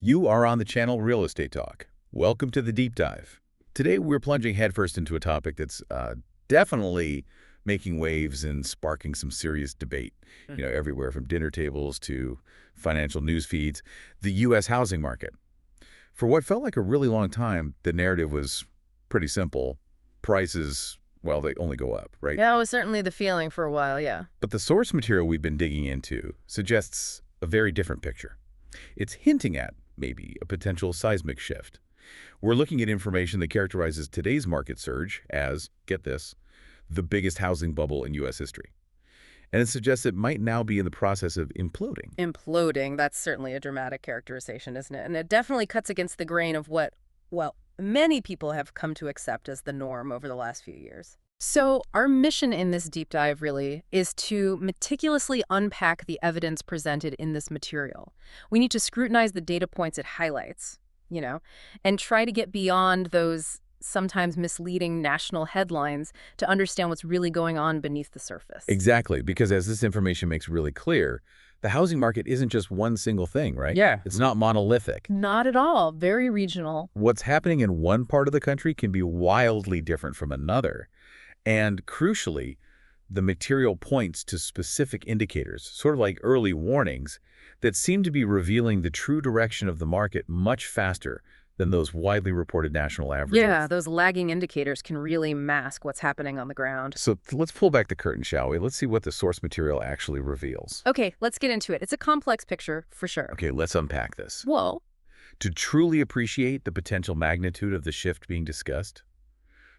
You are on the channel Real Estate Talk. Welcome to the deep dive. Today we're plunging headfirst into a topic that's definitely making waves and sparking some serious debate. Everywhere from dinner tables to financial news feeds, the U.S. housing market. For what felt like a really long time, the narrative was pretty simple. Prices, well, they only go up, right? Yeah, it was certainly the feeling for a while, yeah. But the source material we've been digging into suggests a very different picture. It's hinting at, maybe, a potential seismic shift. We're looking at information that characterizes today's market surge as, get this, the biggest housing bubble in U.S. history. And it suggests it might now be in the process of imploding. Imploding, that's certainly a dramatic characterization, isn't it? And it definitely cuts against the grain of what, well, many people have come to accept as the norm over the last few years. So our mission in this deep dive really is to meticulously unpack the evidence presented in this material. We need to scrutinize the data points it highlights, and try to get beyond those sometimes misleading national headlines to understand what's really going on beneath the surface. Exactly, because as this information makes really clear, the housing market isn't just one single thing, right? Yeah. It's not monolithic. Not at all. Very regional. What's happening in one part of the country can be wildly different from another. And crucially, the material points to specific indicators, sort of like early warnings, that seem to be revealing the true direction of the market much faster than those widely reported national averages. Yeah, those lagging indicators can really mask what's happening on the ground. So let's pull back the curtain, shall we? Let's see what the source material actually reveals. Okay, let's get into it. It's a complex picture, for sure. Okay, let's unpack this. Whoa. To truly appreciate the potential magnitude of the shift being discussed,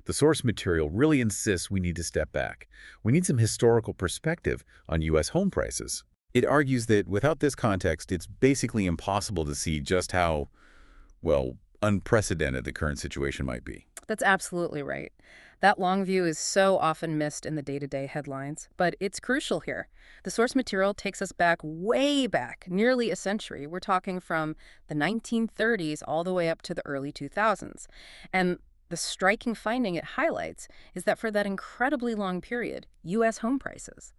the source material really insists we need to step back. We need some historical perspective on U.S. home prices. It argues that without this context, it's basically impossible to see just how, well, unprecedented the current situation might be. That's absolutely right. That long view is so often missed in the day-to-day headlines, but it's crucial here. The source material takes us back, way back, nearly a century. We're talking from the 1930s all the way up to the early 2000s. And the striking finding it highlights is that for that incredibly long period, U.S. home prices,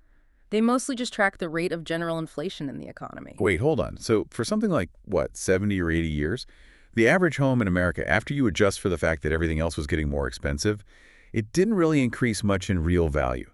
they mostly just track the rate of general inflation in the economy. Wait, hold on. So for something like, 70 or 80 years, the average home in America, after you adjust for the fact that everything else was getting more expensive, it didn't really increase much in real value.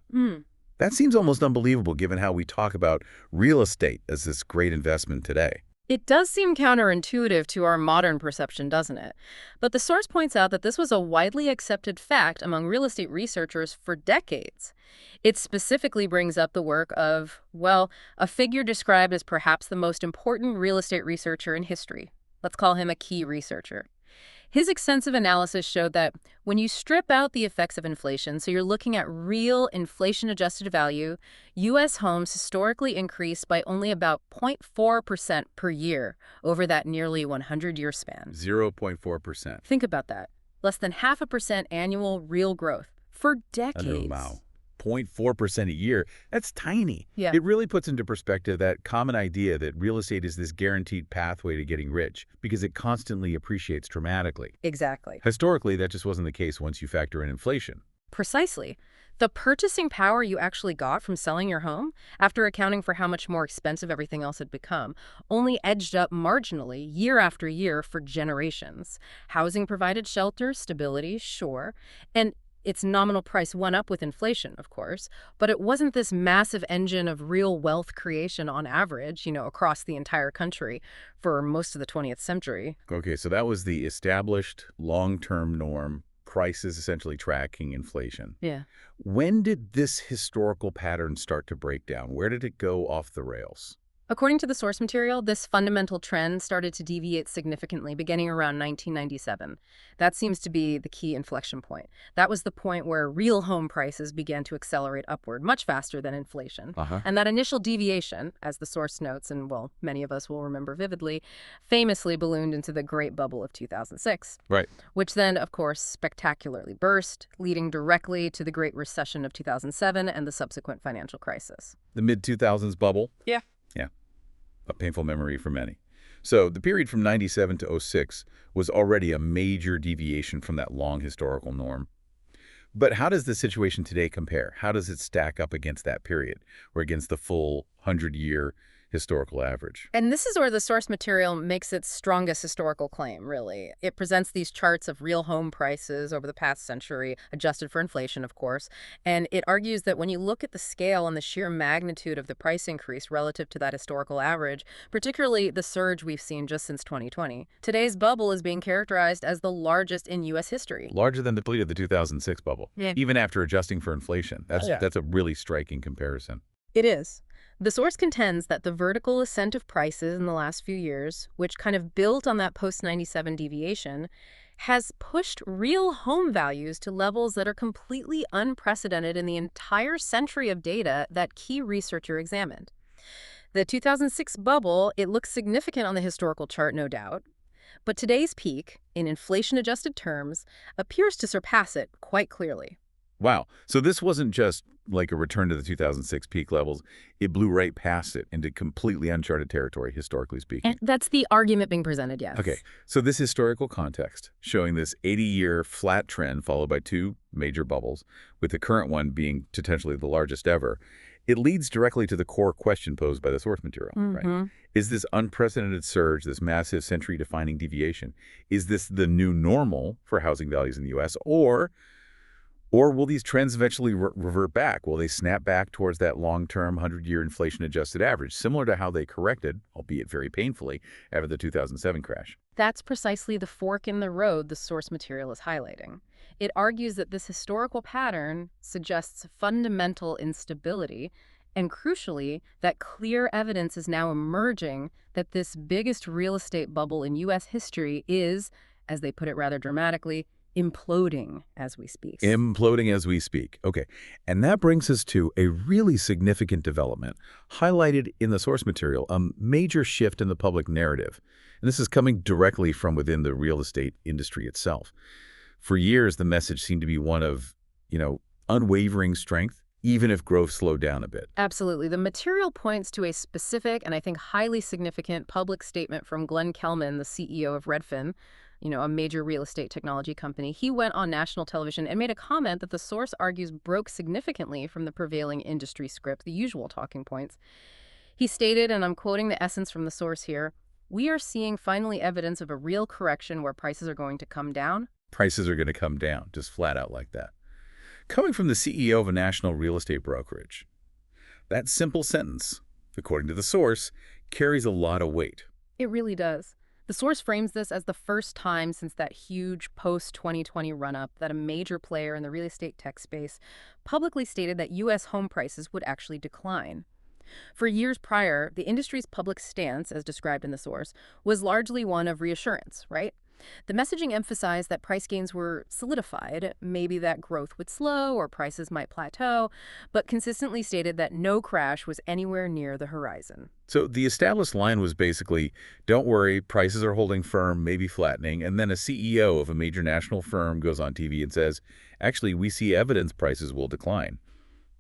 That seems almost unbelievable given how we talk about real estate as this great investment today. It does seem counterintuitive to our modern perception, doesn't it? But the source points out that this was a widely accepted fact among real estate researchers for decades. It specifically brings up the work of, well, a figure described as perhaps the most important real estate researcher in history. Let's call him a key researcher. His extensive analysis showed that when you strip out the effects of inflation, so you're looking at real inflation-adjusted value, U.S. homes historically increased by only about 0.4% per year over that nearly 100-year span. 0.4%. Think about that. Less than 0.5% annual real growth for decades. Wow. 0.4% a year. That's tiny. Yeah. It really puts into perspective that common idea that real estate is this guaranteed pathway to getting rich because it constantly appreciates dramatically. Exactly. Historically, that just wasn't the case once you factor in inflation. Precisely. The purchasing power you actually got from selling your home, after accounting for how much more expensive everything else had become, only edged up marginally year after year for generations. Housing provided shelter, stability, sure, and its nominal price went up with inflation, of course, but it wasn't this massive engine of real wealth creation on average, across the entire country for most of the 20th century. Okay, so that was the established long-term norm, prices essentially tracking inflation. Yeah. When did this historical pattern start to break down? Where did it go off the rails? According to the source material, this fundamental trend started to deviate significantly beginning around 1997. That seems to be the key inflection point. That was the point where real home prices began to accelerate upward much faster than inflation. And that initial deviation, as the source notes, and well, many of us will remember vividly, famously ballooned into the Great Bubble of 2006. Right. Which then, of course, spectacularly burst, leading directly to the Great Recession of 2007 and the subsequent financial crisis. The mid-2000s bubble? Yeah. Yeah. A painful memory for many. So the period from 97 to 06 was already a major deviation from that long historical norm. But how does the situation today compare? How does it stack up against that period or against the full 100-year historical average. And this is where the source material makes its strongest historical claim, really. It presents these charts of real home prices over the past century, adjusted for inflation, of course. And it argues that when you look at the scale and the sheer magnitude of the price increase relative to that historical average, particularly the surge we've seen just since 2020, today's bubble is being characterized as the largest in U.S. history. Larger than the peak of the 2006 bubble, Yeah. even after adjusting for inflation. That's a really striking comparison. It is. The source contends that the vertical ascent of prices in the last few years, which kind of built on that post-97 deviation, has pushed real home values to levels that are completely unprecedented in the entire century of data that key researcher examined. The 2006 bubble, it looks significant on the historical chart, no doubt, but today's peak, in inflation-adjusted terms, appears to surpass it quite clearly. Wow. So this wasn't just like a return to the 2006 peak levels. It blew right past it into completely uncharted territory, historically speaking. And that's the argument being presented, yes. Okay. So this historical context, showing this 80-year flat trend followed by two major bubbles, with the current one being potentially the largest ever, it leads directly to the core question posed by the source material, right? Is this unprecedented surge, this massive century-defining deviation, is this the new normal for housing values in the U.S., or will these trends eventually revert back? Will they snap back towards that long-term 100-year inflation-adjusted average, similar to how they corrected, albeit very painfully, after the 2007 crash? That's precisely the fork in the road the source material is highlighting. It argues that this historical pattern suggests fundamental instability, and crucially, that clear evidence is now emerging that this biggest real estate bubble in U.S. history is, as they put it rather dramatically, imploding as we speak. Imploding as we speak. Okay. And that brings us to a really significant development highlighted in the source material, a major shift in the public narrative. And this is coming directly from within the real estate industry itself. For years, the message seemed to be one of, unwavering strength, even if growth slowed down a bit. Absolutely. The material points to a specific and I think highly significant public statement from Glenn Kelman, the CEO of Redfin, a major real estate technology company. He went on national television and made a comment that the source argues broke significantly from the prevailing industry script, the usual talking points. He stated, and I'm quoting the essence from the source here, "We are seeing finally evidence of a real correction where prices are going to come down." Prices are going to come down, just flat out like that. Coming from the CEO of a national real estate brokerage, that simple sentence, according to the source, carries a lot of weight. It really does. The source frames this as the first time since that huge post-2020 run-up that a major player in the real estate tech space publicly stated that U.S. home prices would actually decline. For years prior, the industry's public stance, as described in the source, was largely one of reassurance, right? The messaging emphasized that price gains were solidified, maybe that growth would slow or prices might plateau, but consistently stated that no crash was anywhere near the horizon. So the established line was basically, don't worry, prices are holding firm, maybe flattening, and then a CEO of a major national firm goes on TV and says, actually, we see evidence prices will decline.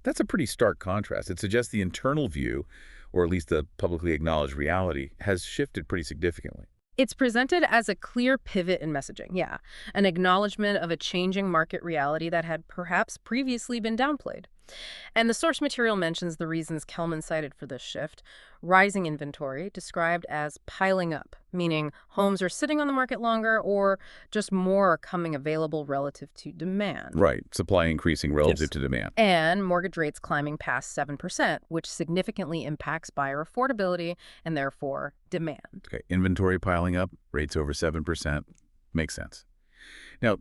That's a pretty stark contrast. It suggests the internal view, or at least the publicly acknowledged reality, has shifted pretty significantly. It's presented as a clear pivot in messaging, yeah, an acknowledgement of a changing market reality that had perhaps previously been downplayed. And the source material mentions the reasons Kelman cited for this shift. Rising inventory, described as piling up, meaning homes are sitting on the market longer or just more are coming available relative to demand. Right, supply increasing relative to demand. And mortgage rates climbing past 7%, which significantly impacts buyer affordability and therefore demand. Okay, inventory piling up, rates over 7%, makes sense. Now,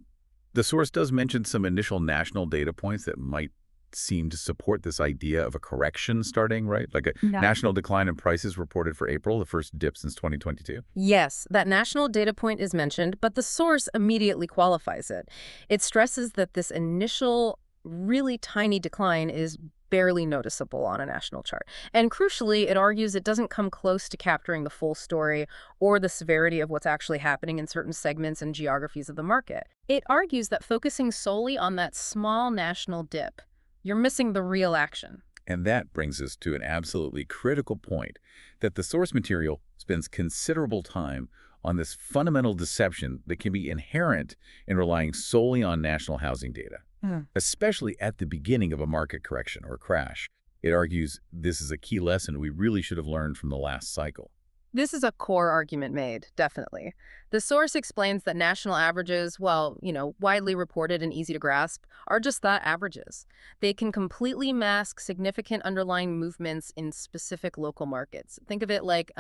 the source does mention some initial national data points that might seem to support this idea of a correction starting, right? Like a national decline in prices reported for April, the first dip since 2022. Yes, that national data point is mentioned, but the source immediately qualifies it. It stresses that this initial really tiny decline is barely noticeable on a national chart. And crucially, it argues it doesn't come close to capturing the full story or the severity of what's actually happening in certain segments and geographies of the market. It argues that focusing solely on that small national dip, you're missing the real action. And that brings us to an absolutely critical point, that the source material spends considerable time on this fundamental deception that can be inherent in relying solely on national housing data, especially at the beginning of a market correction or crash. It argues this is a key lesson we really should have learned from the last cycle. This is a core argument made, definitely. The source explains that national averages, while, widely reported and easy to grasp, are just that, averages. They can completely mask significant underlying movements in specific local markets. Think of it like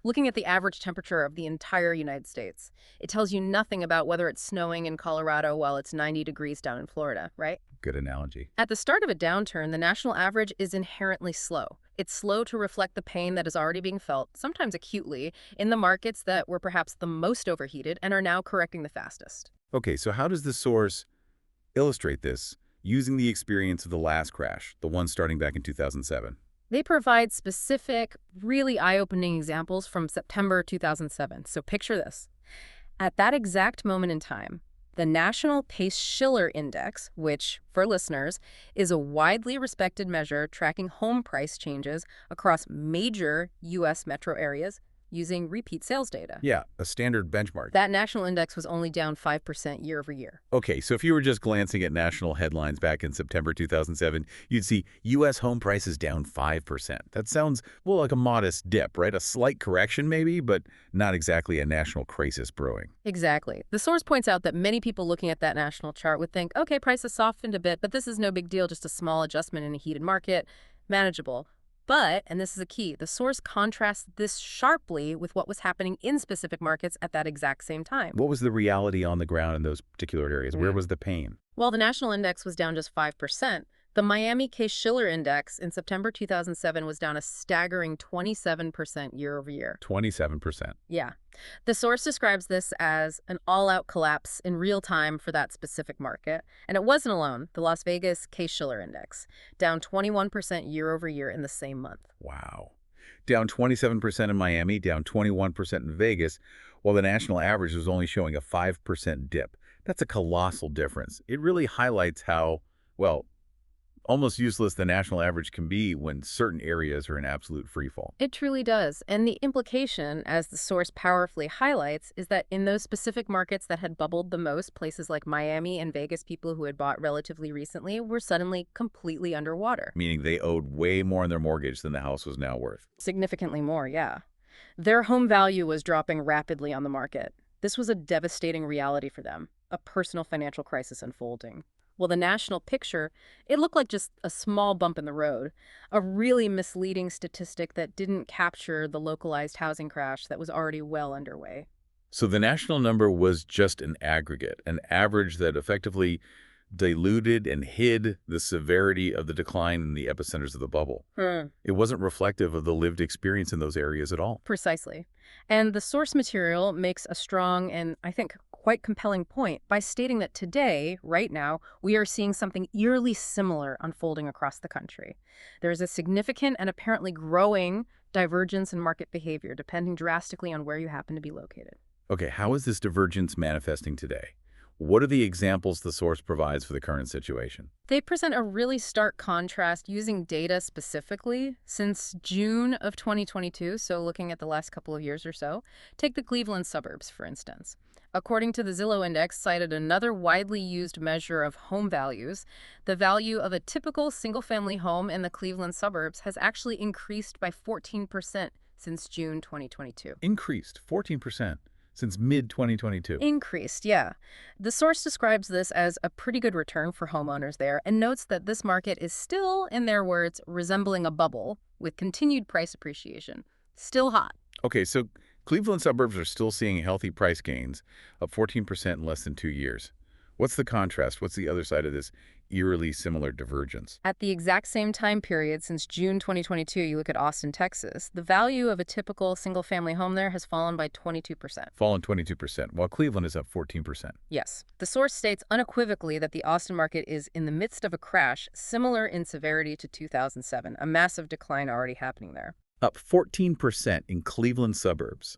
looking at the average temperature of the entire United States. It tells you nothing about whether it's snowing in Colorado while it's 90 degrees down in Florida, right? Good analogy. At the start of a downturn, the national average is inherently slow. It's slow to reflect the pain that is already being felt, sometimes acutely, in the markets that were perhaps the most overheated and are now correcting the fastest. Okay, so how does the source illustrate this using the experience of the last crash, the one starting back in 2007? They provide specific, really eye-opening examples from September 2007. So picture this. At that exact moment in time, the National Pace-Shiller Index, which, for listeners, is a widely respected measure tracking home price changes across major U.S. metro areas using repeat sales data. Yeah, a standard benchmark. That national index was only down 5% year over year. Okay, so if you were just glancing at national headlines back in September 2007, you'd see U.S. home prices down 5%. That sounds, well, like a modest dip, right? A slight correction maybe, but not exactly a national crisis brewing. Exactly. The source points out that many people looking at that national chart would think, okay, prices softened a bit, but this is no big deal, just a small adjustment in a heated market, manageable. But, and this is a key, the source contrasts this sharply with what was happening in specific markets at that exact same time. What was the reality on the ground in those particular areas? Where was the pain? While the national index was down just 5%, the Miami Case-Shiller Index in September 2007 was down a staggering 27% year over year. 27%. Yeah. The source describes this as an all-out collapse in real time for that specific market. And it wasn't alone. The Las Vegas Case-Shiller Index, down 21% year over year in the same month. Wow. Down 27% in Miami, down 21% in Vegas, while the national average was only showing a 5% dip. That's a colossal difference. It really highlights how, well, almost useless the national average can be when certain areas are in absolute freefall. It truly does. And the implication, as the source powerfully highlights, is that in those specific markets that had bubbled the most, places like Miami and Vegas, people who had bought relatively recently were suddenly completely underwater. Meaning they owed way more on their mortgage than the house was now worth. Significantly more, yeah. Their home value was dropping rapidly on the market. This was a devastating reality for them, a personal financial crisis unfolding. Well, the national picture, it looked like just a small bump in the road, a really misleading statistic that didn't capture the localized housing crash that was already well underway. So the national number was just an aggregate, an average that effectively diluted and hid the severity of the decline in the epicenters of the bubble. It wasn't reflective of the lived experience in those areas at all. Precisely. And the source material makes a strong and, I think, quite compelling point by stating that today, right now, we are seeing something eerily similar unfolding across the country. There is a significant and apparently growing divergence in market behavior, depending drastically on where you happen to be located. Okay, how is this divergence manifesting today? What are the examples the source provides for the current situation? They present a really stark contrast using data specifically since June of 2022, so looking at the last couple of years or so. Take the Cleveland suburbs, for instance. According to the Zillow Index, cited another widely used measure of home values, the value of a typical single-family home in the Cleveland suburbs has actually increased by 14% since June 2022. Increased 14%. Since mid-2022. Increased, yeah. The source describes this as a pretty good return for homeowners there and notes that this market is still, in their words, resembling a bubble with continued price appreciation. Still hot. Okay, so Cleveland suburbs are still seeing healthy price gains, up 14% in less than 2 years. What's the contrast? What's the other side of this eerily similar divergence? At the exact same time period since June 2022, you look at Austin, Texas, the value of a typical single-family home there has fallen by 22%. Fallen 22%, while Cleveland is up 14%. Yes. The source states unequivocally that the Austin market is in the midst of a crash similar in severity to 2007, a massive decline already happening there. Up 14% in Cleveland suburbs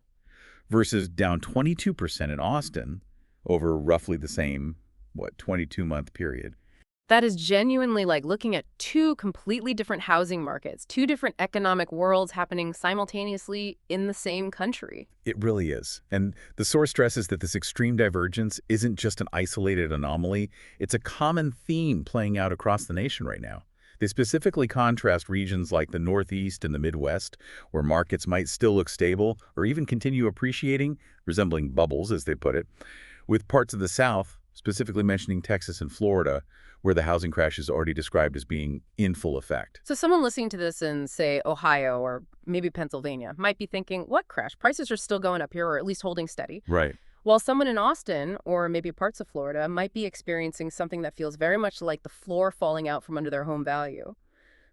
versus down 22% in Austin over roughly the same, 22-month period. That is genuinely like looking at two completely different housing markets, two different economic worlds happening simultaneously in the same country. It really is. And the source stresses that this extreme divergence isn't just an isolated anomaly. It's a common theme playing out across the nation right now. They specifically contrast regions like the Northeast and the Midwest, where markets might still look stable or even continue appreciating, resembling bubbles, as they put it, with parts of the South, specifically mentioning Texas and Florida, where the housing crash is already described as being in full effect. So someone listening to this in, say, Ohio or maybe Pennsylvania might be thinking, what crash? Prices are still going up here, or at least holding steady. Right. While someone in Austin or maybe parts of Florida might be experiencing something that feels very much like the floor falling out from under their home value.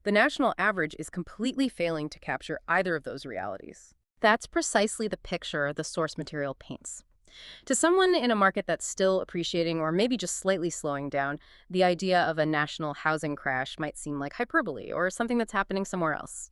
The national average is completely failing to capture either of those realities. That's precisely the picture the source material paints. To someone in a market that's still appreciating or maybe just slightly slowing down, the idea of a national housing crash might seem like hyperbole or something that's happening somewhere else,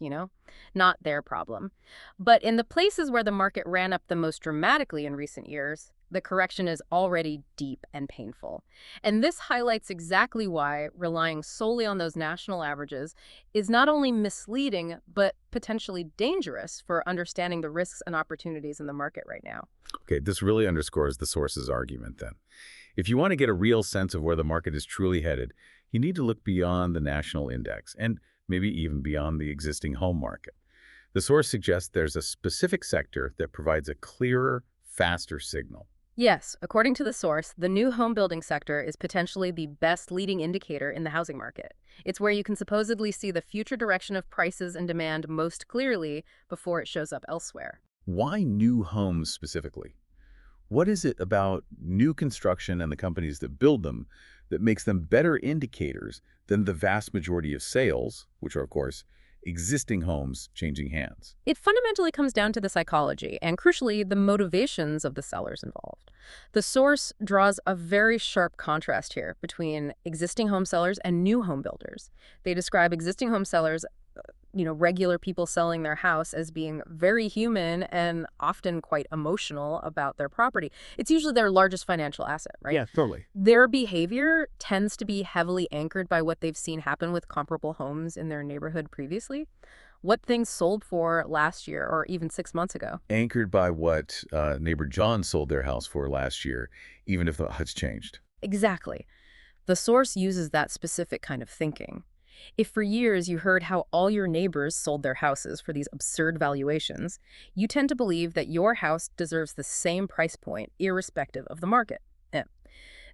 not their problem. But in the places where the market ran up the most dramatically in recent years, the correction is already deep and painful. And this highlights exactly why relying solely on those national averages is not only misleading, but potentially dangerous for understanding the risks and opportunities in the market right now. Okay, this really underscores the source's argument then. If you want to get a real sense of where the market is truly headed, you need to look beyond the national index and maybe even beyond the existing home market. The source suggests there's a specific sector that provides a clearer, faster signal. Yes, according to the source, the new home building sector is potentially the best leading indicator in the housing market. It's where you can supposedly see the future direction of prices and demand most clearly before it shows up elsewhere. Why new homes specifically? What is it about new construction and the companies that build them that makes them better indicators than the vast majority of sales, which are, of course, existing homes changing hands? It fundamentally comes down to the psychology and, crucially, the motivations of the sellers involved. The source draws a very sharp contrast here between existing home sellers and new home builders. They describe existing home sellers, regular people selling their house, as being very human and often quite emotional about their property. It's usually their largest financial asset, right? Yeah, totally. Their behavior tends to be heavily anchored by what they've seen happen with comparable homes in their neighborhood previously. What things sold for last year or even 6 months ago. Anchored by what neighbor John sold their house for last year, even if it's changed. Exactly. The source uses that specific kind of thinking. If for years you heard how all your neighbors sold their houses for these absurd valuations, you tend to believe that your house deserves the same price point irrespective of the market.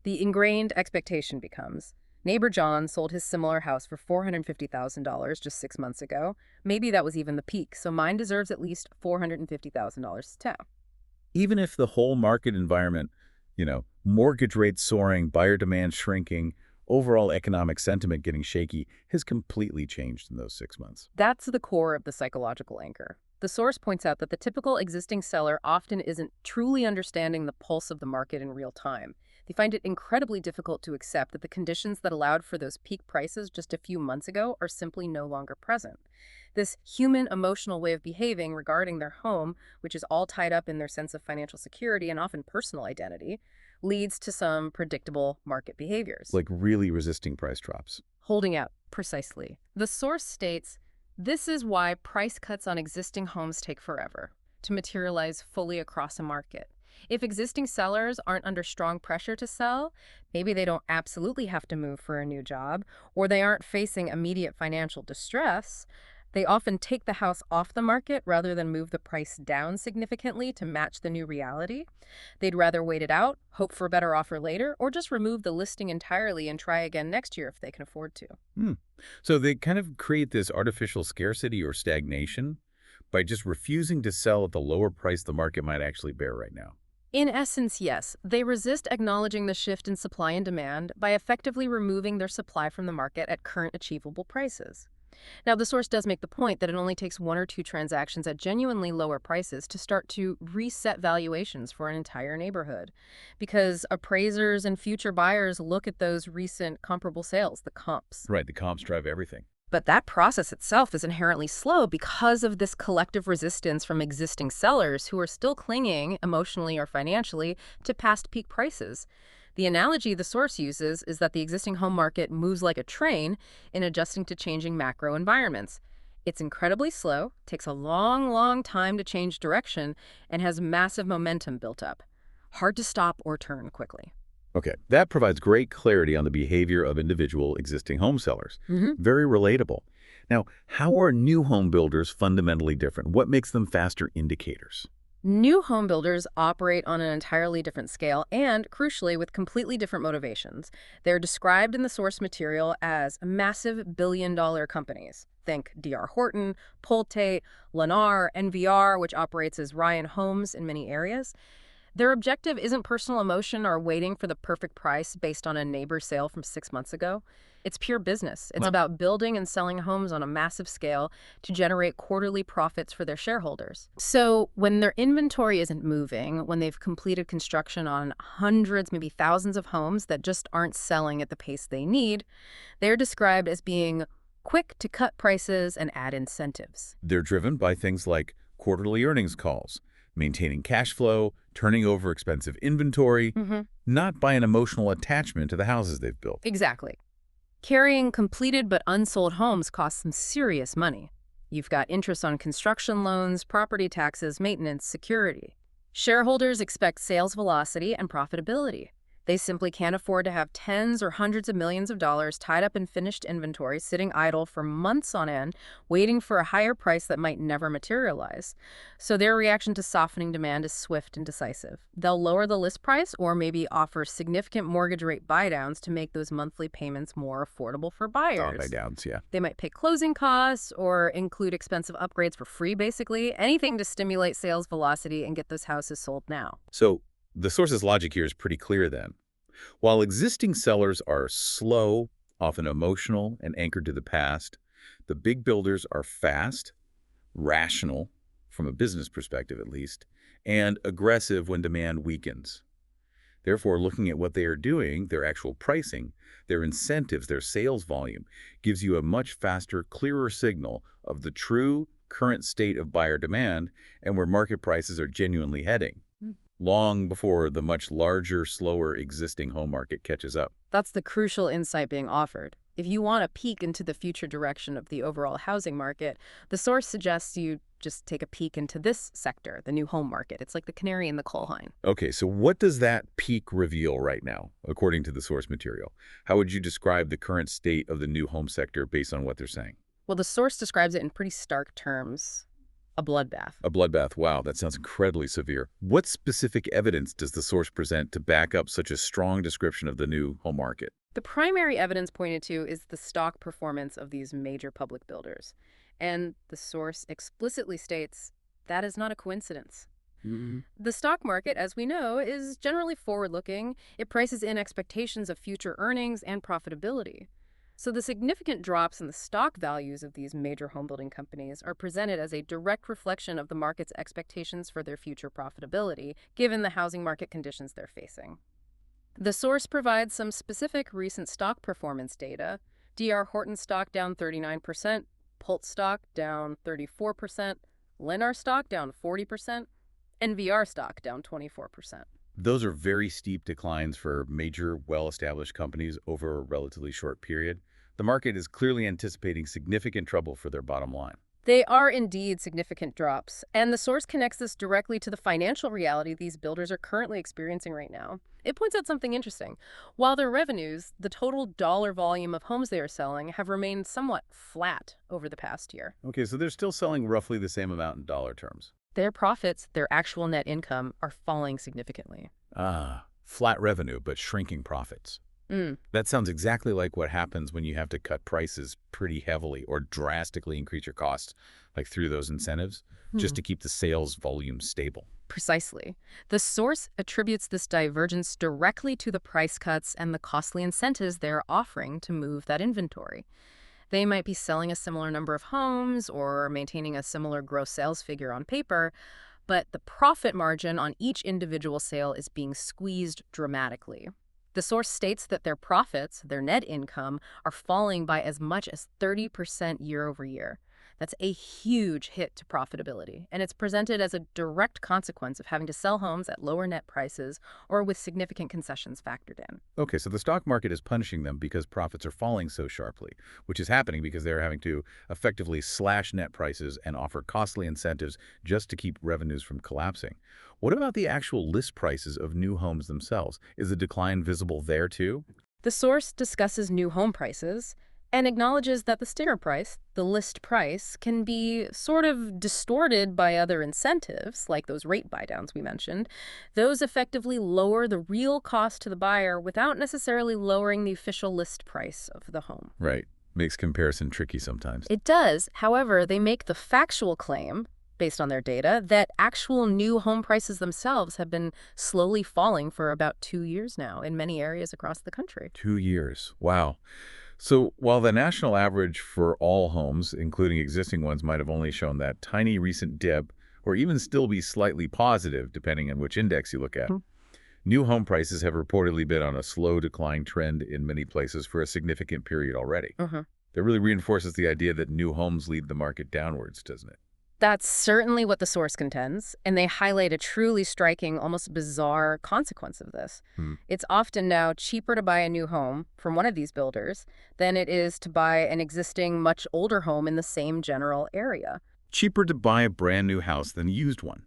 The ingrained expectation becomes, neighbor John sold his similar house for $450,000 just 6 months ago. Maybe that was even the peak, so mine deserves at least $450,000 too. Even if the whole market environment, mortgage rates soaring, buyer demand shrinking, overall economic sentiment getting shaky, has completely changed in those 6 months. That's the core of the psychological anchor. The source points out that the typical existing seller often isn't truly understanding the pulse of the market in real time. They find it incredibly difficult to accept that the conditions that allowed for those peak prices just a few months ago are simply no longer present. This human emotional way of behaving regarding their home, which is all tied up in their sense of financial security and often personal identity, leads to some predictable market behaviors. Like really resisting price drops. Holding out, precisely. The source states, this is why price cuts on existing homes take forever to materialize fully across a market. If existing sellers aren't under strong pressure to sell, maybe they don't absolutely have to move for a new job, or they aren't facing immediate financial distress, they often take the house off the market rather than move the price down significantly to match the new reality. They'd rather wait it out, hope for a better offer later, or just remove the listing entirely and try again next year if they can afford to. So they kind of create this artificial scarcity or stagnation by just refusing to sell at the lower price the market might actually bear right now. In essence, yes. They resist acknowledging the shift in supply and demand by effectively removing their supply from the market at current achievable prices. Now, the source does make the point that it only takes 1 or 2 transactions at genuinely lower prices to start to reset valuations for an entire neighborhood, because appraisers and future buyers look at those recent comparable sales, the comps. Right, the comps drive everything. But that process itself is inherently slow because of this collective resistance from existing sellers who are still clinging, emotionally or financially, to past peak prices. The analogy the source uses is that the existing home market moves like a train in adjusting to changing macro environments. It's incredibly slow, takes a long, long time to change direction, and has massive momentum built up. Hard to stop or turn quickly. Okay, that provides great clarity on the behavior of individual existing home sellers. Very relatable. Now, how are new home builders fundamentally different? What makes them faster indicators? New home builders operate on an entirely different scale and, crucially, with completely different motivations. They're described in the source material as massive billion-dollar companies. Think D.R. Horton, Pulte, Lennar, NVR, which operates as Ryan Homes in many areas. Their objective isn't personal emotion or waiting for the perfect price based on a neighbor sale from 6 months ago. It's pure business. It's about building and selling homes on a massive scale to generate quarterly profits for their shareholders. So when their inventory isn't moving, when they've completed construction on hundreds, maybe thousands of homes that just aren't selling at the pace they need, they're described as being quick to cut prices and add incentives. They're driven by things like quarterly earnings calls, maintaining cash flow, turning over expensive inventory, not by an emotional attachment to the houses they've built. Exactly. Carrying completed but unsold homes costs some serious money. You've got interest on construction loans, property taxes, maintenance, security. Shareholders expect sales velocity and profitability. They simply can't afford to have tens or hundreds of millions of dollars tied up in finished inventory sitting idle for months on end, waiting for a higher price that might never materialize. So their reaction to softening demand is swift and decisive. They'll lower the list price or maybe offer significant mortgage rate buydowns to make those monthly payments more affordable for Down by buyers. downs, yeah. They might pay closing costs or include expensive upgrades for free, basically. Anything to stimulate sales velocity and get those houses sold now. So the source's logic here is pretty clear then. While existing sellers are slow, often emotional, and anchored to the past, the big builders are fast, rational, from a business perspective at least, and aggressive when demand weakens. Therefore, looking at what they are doing, their actual pricing, their incentives, their sales volume, gives you a much faster, clearer signal of the true current state of buyer demand and where market prices are genuinely heading, long before the much larger, slower existing home market catches up. That's the crucial insight being offered. If you want a peek into the future direction of the overall housing market, the source suggests you just take a peek into this sector, the new home market. It's like the canary in the coal mine. Okay, so what does that peak reveal right now, according to the source material? How would you describe the current state of the new home sector based on what they're saying? Well, the source describes it in pretty stark terms. A bloodbath. A bloodbath. Wow, that sounds incredibly severe. What specific evidence does the source present to back up such a strong description of the new home market? The primary evidence pointed to is the stock performance of these major public builders. And the source explicitly states that is not a coincidence. The stock market, as we know, is generally forward-looking. It prices in expectations of future earnings and profitability. So the significant drops in the stock values of these major homebuilding companies are presented as a direct reflection of the market's expectations for their future profitability, given the housing market conditions they're facing. The source provides some specific recent stock performance data. D.R. Horton stock down 39%, Pult stock down 34%, Lennar stock down 40%, NVR stock down 24%. Those are very steep declines for major, well-established companies over a relatively short period. The market is clearly anticipating significant trouble for their bottom line. They are indeed significant drops, and the source connects this directly to the financial reality these builders are currently experiencing right now. It points out something interesting. While their revenues, the total dollar volume of homes they are selling, have remained somewhat flat over the past year, Okay, so they're still selling roughly the same amount in dollar terms. their profits, their actual net income, are falling significantly. Ah, flat revenue, but shrinking profits. That sounds exactly like what happens when you have to cut prices pretty heavily or drastically increase your costs, like through those incentives, just to keep the sales volume stable. Precisely. The source attributes this divergence directly to the price cuts and the costly incentives they're offering to move that inventory. They might be selling a similar number of homes or maintaining a similar gross sales figure on paper, but the profit margin on each individual sale is being squeezed dramatically. The source states that their profits, their net income, are falling by as much as 30% year over year. That's a huge hit to profitability, and it's presented as a direct consequence of having to sell homes at lower net prices or with significant concessions factored in. Okay, so the stock market is punishing them because profits are falling so sharply, which is happening because they're having to effectively slash net prices and offer costly incentives just to keep revenues from collapsing. What about the actual list prices of new homes themselves? Is the decline visible there too? The source discusses new home prices and acknowledges that the sticker price, the list price, can be sort of distorted by other incentives, like those rate buydowns we mentioned. Those effectively lower the real cost to the buyer without necessarily lowering the official list price of the home. Right. Makes comparison tricky sometimes. It does. However, they make the factual claim, based on their data, that actual new home prices themselves have been slowly falling for about 2 years now in many areas across the country. 2 years. Wow. So while the national average for all homes, including existing ones, might have only shown that tiny recent dip, or even still be slightly positive, depending on which index you look at, new home prices have reportedly been on a slow decline trend in many places for a significant period already. Mhm. That really reinforces the idea that new homes lead the market downwards, doesn't it? That's certainly what the source contends, and they highlight a truly striking, almost bizarre consequence of this. Hmm. It's often now cheaper to buy a new home from one of these builders than it is to buy an existing, much older home in the same general area. Cheaper to buy a brand new house than a used one.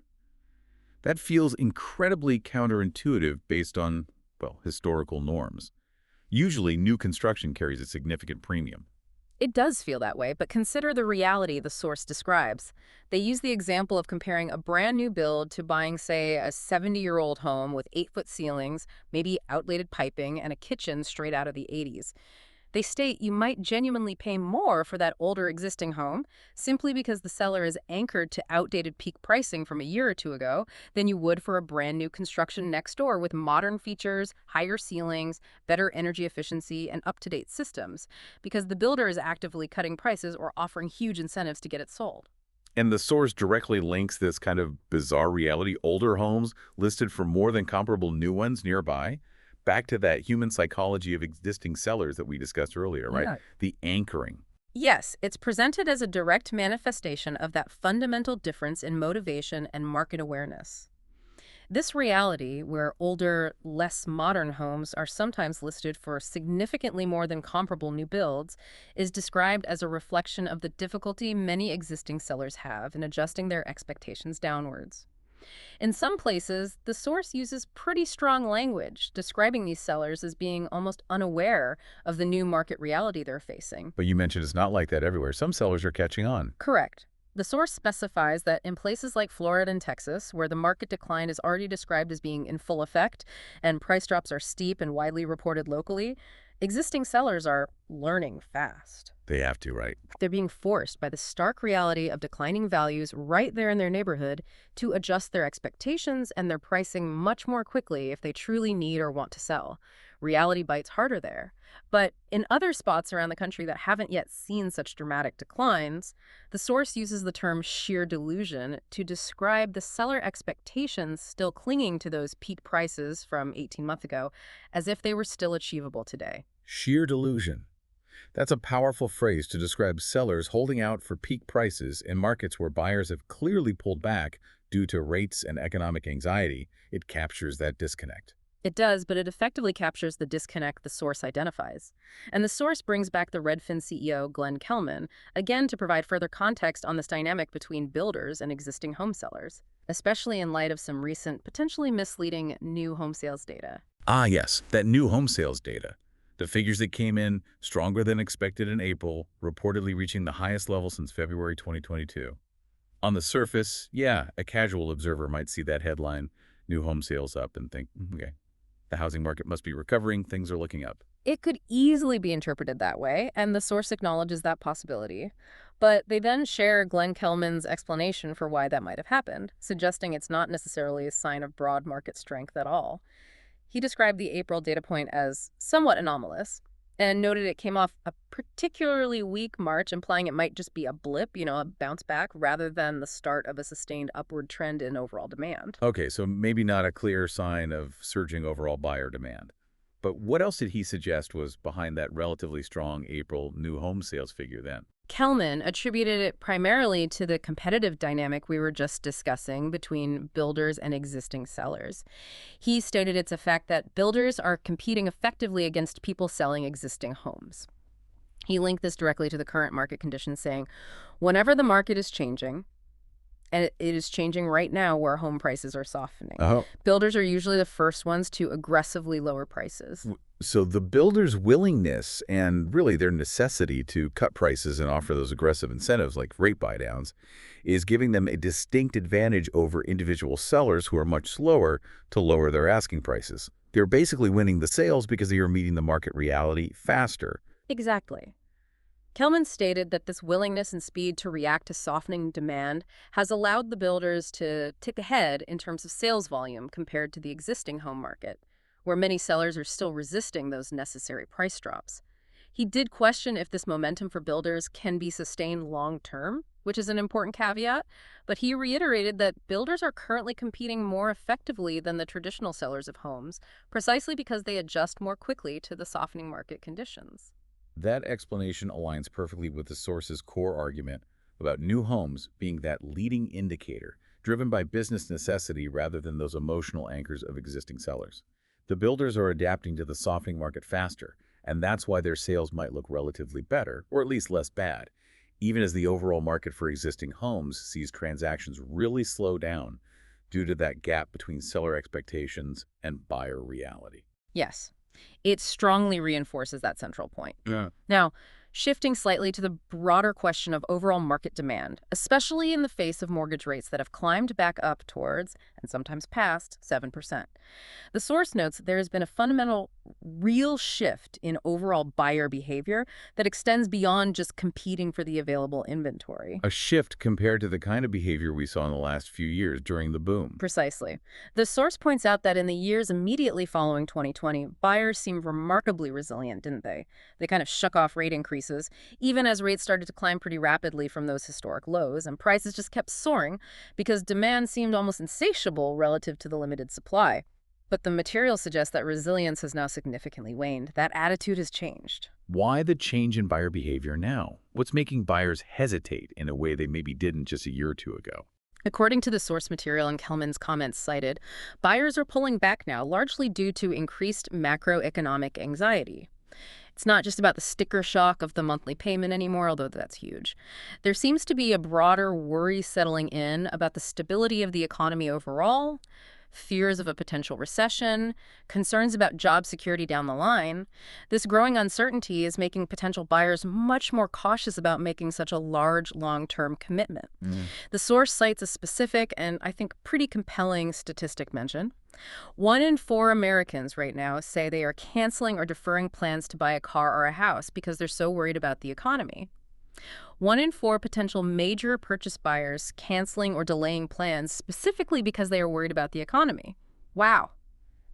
That feels incredibly counterintuitive based on, well, historical norms. Usually, new construction carries a significant premium. It does feel that way, but consider the reality the source describes. They use the example of comparing a brand new build to buying, say, a 70-year-old home with 8-foot ceilings, maybe outdated piping, and a kitchen straight out of the 80s. They state you might genuinely pay more for that older existing home simply because the seller is anchored to outdated peak pricing from a year or two ago than you would for a brand new construction next door with modern features, higher ceilings, better energy efficiency, and up-to-date systems, because the builder is actively cutting prices or offering huge incentives to get it sold. And the source directly links this kind of bizarre reality, older homes listed for more than comparable new ones nearby, back to that human psychology of existing sellers that we discussed earlier, right? Yeah. The anchoring. Yes, it's presented as a direct manifestation of that fundamental difference in motivation and market awareness. This reality, where older, less modern homes are sometimes listed for significantly more than comparable new builds, is described as a reflection of the difficulty many existing sellers have in adjusting their expectations downwards. In some places, the source uses pretty strong language, describing these sellers as being almost unaware of the new market reality they're facing. But you mentioned it's not like that everywhere. Some sellers are catching on. Correct. The source specifies that in places like Florida and Texas, where the market decline is already described as being in full effect and price drops are steep and widely reported locally, existing sellers are learning fast. They have to, right? They're being forced by the stark reality of declining values right there in their neighborhood to adjust their expectations and their pricing much more quickly if they truly need or want to sell. Reality bites harder there. But in other spots around the country that haven't yet seen such dramatic declines, the source uses the term sheer delusion to describe the seller expectations still clinging to those peak prices from 18 months ago as if they were still achievable today. Sheer delusion. That's a powerful phrase to describe sellers holding out for peak prices in markets where buyers have clearly pulled back due to rates and economic anxiety. It captures that disconnect. It does, but it effectively captures the disconnect the source identifies. And the source brings back the Redfin CEO Glenn Kelman, again to provide further context on this dynamic between builders and existing home sellers, especially in light of some recent, potentially misleading new home sales data. Ah, yes, that new home sales data. The figures that came in stronger than expected in April, reportedly reaching the highest level since February 2022. On the surface, yeah, a casual observer might see that headline, new home sales up, and think, okay, the housing market must be recovering, things are looking up. It could easily be interpreted that way, and the source acknowledges that possibility. But they then share Glenn Kelman's explanation for why that might have happened, suggesting it's not necessarily a sign of broad market strength at all. He described the April data point as somewhat anomalous and noted it came off a particularly weak March, implying it might just be a blip, a bounce back, rather than the start of a sustained upward trend in overall demand. Okay, so maybe not a clear sign of surging overall buyer demand. But what else did he suggest was behind that relatively strong April new home sales figure then? Kelman attributed it primarily to the competitive dynamic we were just discussing between builders and existing sellers. He stated it's a fact that builders are competing effectively against people selling existing homes. He linked this directly to the current market conditions, saying, whenever the market is changing, and it is changing right now where home prices are softening, Oh, builders are usually the first ones to aggressively lower prices. so the builders' willingness and really their necessity to cut prices and offer those aggressive incentives like rate buydowns is giving them a distinct advantage over individual sellers who are much slower to lower their asking prices. They're basically winning the sales because they are meeting the market reality faster. Exactly. Kelman stated that this willingness and speed to react to softening demand has allowed the builders to tick ahead in terms of sales volume compared to the existing home market, where many sellers are still resisting those necessary price drops. He did question if this momentum for builders can be sustained long-term, which is an important caveat, but he reiterated that builders are currently competing more effectively than the traditional sellers of homes, precisely because they adjust more quickly to the softening market conditions. That explanation aligns perfectly with the source's core argument about new homes being that leading indicator, driven by business necessity rather than those emotional anchors of existing sellers. The builders are adapting to the softening market faster, and that's why their sales might look relatively better, or at least less bad, even as the overall market for existing homes sees transactions really slow down due to that gap between seller expectations and buyer reality. Yes. It strongly reinforces that central point. Yeah. Now, shifting slightly to the broader question of overall market demand, especially in the face of mortgage rates that have climbed back up towards, and sometimes past, 7%. The source notes that there has been a fundamental, real shift in overall buyer behavior that extends beyond just competing for the available inventory. A shift compared to the kind of behavior we saw in the last few years during the boom. Precisely. The source points out that in the years immediately following 2020, buyers seemed remarkably resilient, didn't they? They kind of shook off rate increases, even as rates started to climb pretty rapidly from those historic lows, and prices just kept soaring because demand seemed almost insatiable relative to the limited supply. But the material suggests that resilience has now significantly waned. That attitude has changed. Why the change in buyer behavior now? What's making buyers hesitate in a way they maybe didn't just a year or two ago? According to the source material and Kelman's comments cited, buyers are pulling back now, largely due to increased macroeconomic anxiety. It's not just about the sticker shock of the monthly payment anymore, although that's huge. There seems to be a broader worry settling in about the stability of the economy overall, fears of a potential recession, concerns about job security down the line. This growing uncertainty is making potential buyers much more cautious about making such a large, long-term commitment. The source cites a specific and, I think, pretty compelling statistic mention. 1 in 4 Americans right now say they are canceling or deferring plans to buy a car or a house because they're so worried about the economy. 1 in 4 potential major purchase buyers canceling or delaying plans specifically because they are worried about the economy. Wow.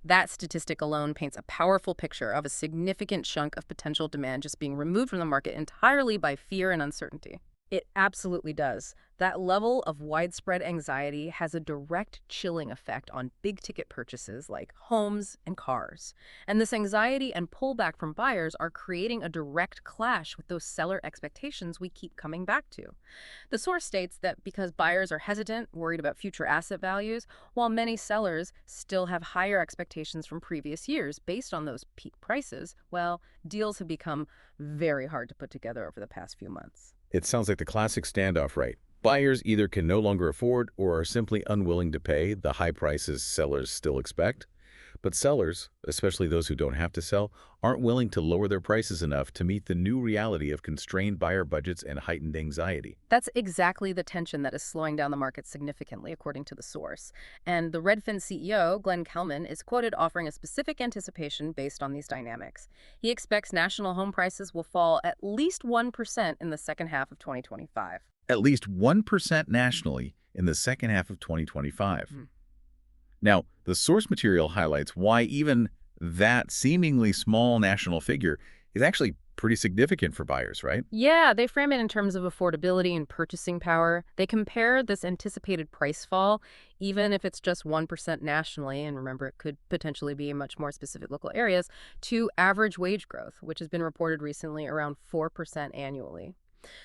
That statistic alone paints a powerful picture of a significant chunk of potential demand just being removed from the market entirely by fear and uncertainty. It absolutely does. That level of widespread anxiety has a direct chilling effect on big-ticket purchases like homes and cars. And this anxiety and pullback from buyers are creating a direct clash with those seller expectations we keep coming back to. The source states that because buyers are hesitant, worried about future asset values, while many sellers still have higher expectations from previous years based on those peak prices, well, deals have become very hard to put together over the past few months. It sounds like the classic standoff, right? Buyers either can no longer afford or are simply unwilling to pay the high prices sellers still expect. But sellers, especially those who don't have to sell, aren't willing to lower their prices enough to meet the new reality of constrained buyer budgets and heightened anxiety. That's exactly the tension that is slowing down the market significantly, according to the source. And the Redfin CEO, Glenn Kelman, is quoted offering a specific anticipation based on these dynamics. He expects national home prices will fall at least 1% in the second half of 2025. At least 1% nationally in the second half of 2025. Now, the source material highlights why even that seemingly small national figure is actually pretty significant for buyers, right? Yeah, they frame it in terms of affordability and purchasing power. They compare this anticipated price fall, even if it's just 1% nationally, and remember it could potentially be in much more specific local areas, to average wage growth, which has been reported recently around 4% annually.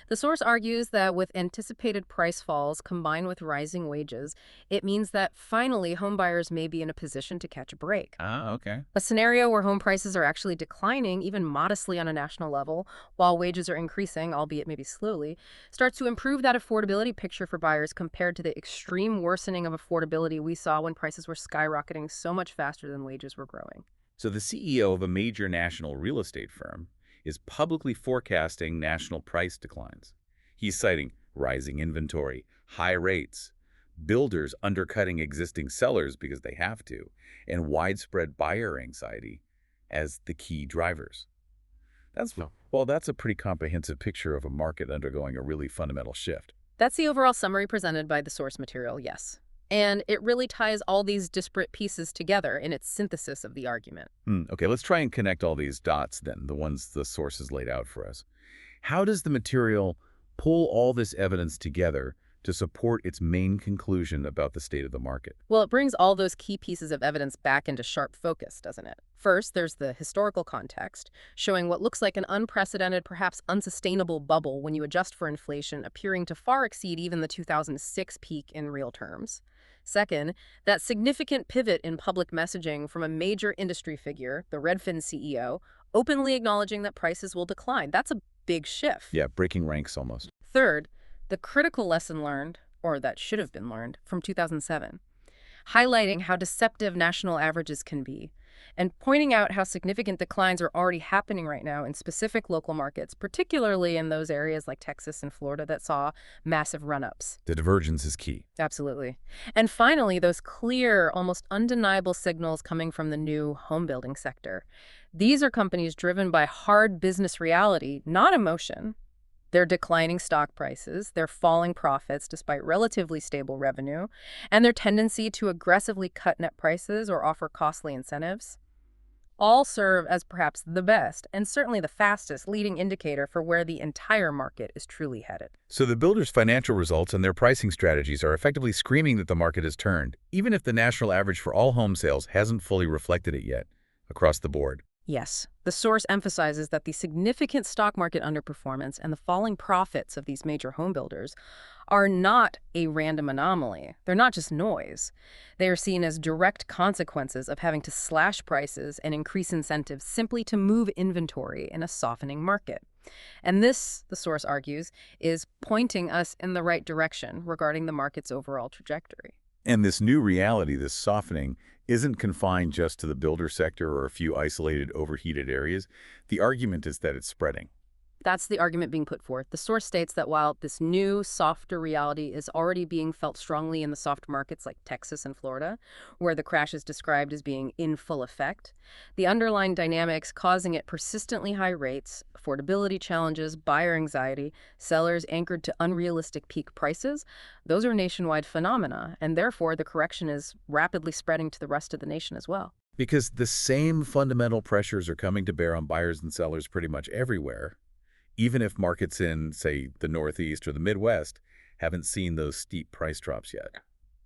The source argues that with anticipated price falls combined with rising wages, it means that finally homebuyers may be in a position to catch a break. Ah, okay. A scenario where home prices are actually declining, even modestly on a national level, while wages are increasing, albeit maybe slowly, starts to improve that affordability picture for buyers compared to the extreme worsening of affordability we saw when prices were skyrocketing so much faster than wages were growing. So the CEO of a major national real estate firm is publicly forecasting national price declines. He's citing rising inventory, high rates, builders undercutting existing sellers because they have to, and widespread buyer anxiety as the key drivers. That's a pretty comprehensive picture of a market undergoing a really fundamental shift. That's the overall summary presented by the source material, yes. And it really ties all these disparate pieces together in its synthesis of the argument. Okay, let's try and connect all these dots then, the ones the sources laid out for us. How does the material pull all this evidence together to support its main conclusion about the state of the market? Well, it brings all those key pieces of evidence back into sharp focus, doesn't it? First, there's the historical context, showing what looks like an unprecedented, perhaps unsustainable bubble when you adjust for inflation, appearing to far exceed even the 2006 peak in real terms. Second, that significant pivot in public messaging from a major industry figure, the Redfin CEO, openly acknowledging that prices will decline. That's a big shift. Yeah, breaking ranks almost. Third, the critical lesson learned, or that should have been learned, from 2007, highlighting how deceptive national averages can be, and pointing out how significant declines are already happening right now in specific local markets, particularly in those areas like Texas and Florida that saw massive run-ups. The divergence is key. Absolutely. And finally, those clear, almost undeniable signals coming from the new home building sector. These are companies driven by hard business reality, not emotion. Their declining stock prices, their falling profits despite relatively stable revenue, and their tendency to aggressively cut net prices or offer costly incentives, all serve as perhaps the best and certainly the fastest leading indicator for where the entire market is truly headed. So the builders' financial results and their pricing strategies are effectively screaming that the market has turned, even if the national average for all home sales hasn't fully reflected it yet, across the board. Yes, the source emphasizes that the significant stock market underperformance and the falling profits of these major home builders are not a random anomaly. They're not just noise. They are seen as direct consequences of having to slash prices and increase incentives simply to move inventory in a softening market. And this, the source argues, is pointing us in the right direction regarding the market's overall trajectory. And this new reality, this softening, isn't confined just to the builder sector or a few isolated overheated areas. The argument is that it's spreading. That's the argument being put forth. The source states that while this new, softer reality is already being felt strongly in the soft markets like Texas and Florida, where the crash is described as being in full effect, the underlying dynamics causing it persistently high rates, affordability challenges, buyer anxiety, sellers anchored to unrealistic peak prices, those are nationwide phenomena, and therefore the correction is rapidly spreading to the rest of the nation as well. Because the same fundamental pressures are coming to bear on buyers and sellers pretty much everywhere, even if markets in, say, the Northeast or the Midwest haven't seen those steep price drops yet.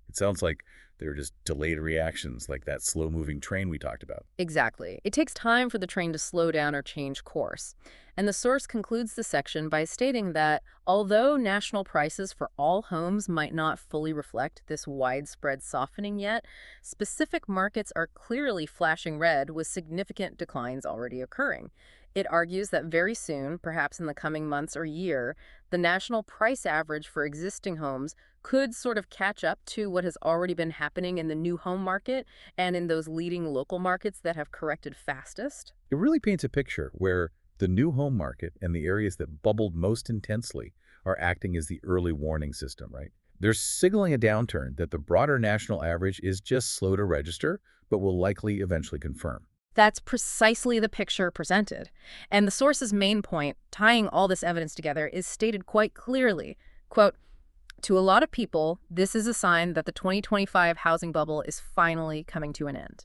It sounds like they're just delayed reactions, like that slow-moving train we talked about. Exactly. It takes time for the train to slow down or change course. And the source concludes the section by stating that although national prices for all homes might not fully reflect this widespread softening yet, specific markets are clearly flashing red with significant declines already occurring. It argues that very soon, perhaps in the coming months or year, the national price average for existing homes could sort of catch up to what has already been happening in the new home market and in those leading local markets that have corrected fastest. It really paints a picture where the new home market and the areas that bubbled most intensely are acting as the early warning system, right? They're signaling a downturn that the broader national average is just slow to register, but will likely eventually confirm. That's precisely the picture presented. And the source's main point, tying all this evidence together, is stated quite clearly. Quote, "To a lot of people, this is a sign that the 2025 housing bubble is finally coming to an end."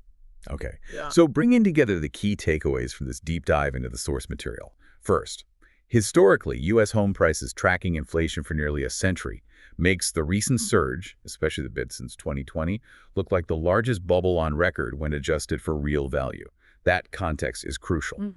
Okay, Yeah. so bringing together the key takeaways from this deep dive into the source material. First, historically, U.S. home prices tracking inflation for nearly a century makes the recent surge, especially the bit since 2020, look like the largest bubble on record when adjusted for real value. That context is crucial.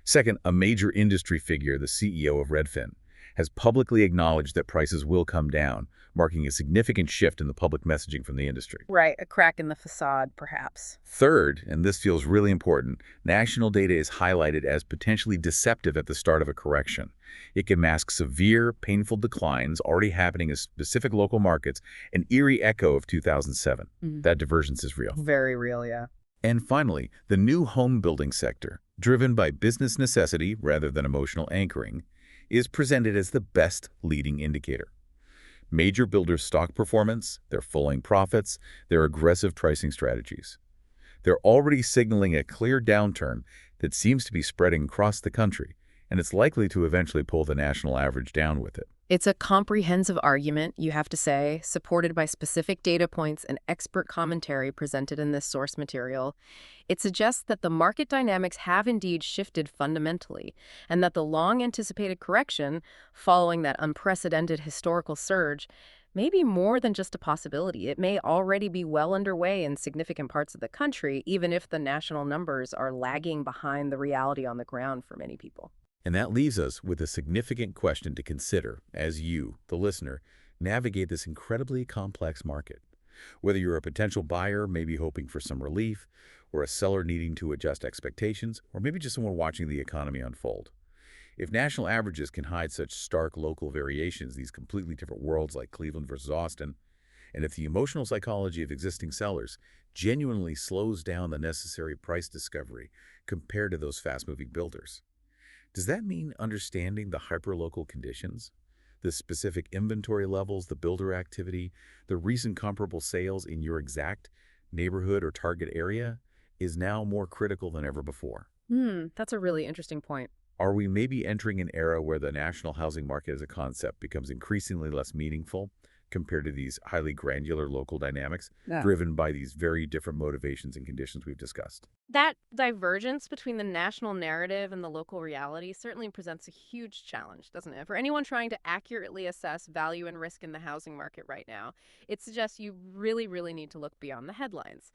Second, a major industry figure, the CEO of Redfin, has publicly acknowledged that prices will come down, marking a significant shift in the public messaging from the industry. Right, a crack in the facade, perhaps. Third, and this feels really important, national data is highlighted as potentially deceptive at the start of a correction. It can mask severe, painful declines already happening in specific local markets, an eerie echo of 2007. That divergence is real. Very real, yeah. And finally, the new home building sector, driven by business necessity rather than emotional anchoring, is presented as the best leading indicator. Major builders' stock performance, their falling profits, their aggressive pricing strategies. They're already signaling a clear downturn that seems to be spreading across the country, and it's likely to eventually pull the national average down with it. It's a comprehensive argument, you have to say, supported by specific data points and expert commentary presented in this source material. It suggests that the market dynamics have indeed shifted fundamentally, and that the long-anticipated correction, following that unprecedented historical surge, may be more than just a possibility. It may already be well underway in significant parts of the country, even if the national numbers are lagging behind the reality on the ground for many people. And that leaves us with a significant question to consider as you, the listener, navigate this incredibly complex market. Whether you're a potential buyer, maybe hoping for some relief, or a seller needing to adjust expectations, or maybe just someone watching the economy unfold. If national averages can hide such stark local variations, these completely different worlds like Cleveland versus Austin, and if the emotional psychology of existing sellers genuinely slows down the necessary price discovery compared to those fast-moving builders, does that mean understanding the hyperlocal conditions, the specific inventory levels, the builder activity, the recent comparable sales in your exact neighborhood or target area is now more critical than ever before? That's a really interesting point. Are we maybe entering an era where the national housing market as a concept becomes increasingly less meaningful compared to these highly granular local dynamics, Yeah. driven by these very different motivations and conditions we've discussed? That divergence between the national narrative and the local reality certainly presents a huge challenge, doesn't it? For anyone trying to accurately assess value and risk in the housing market right now, it suggests you really, really need to look beyond the headlines.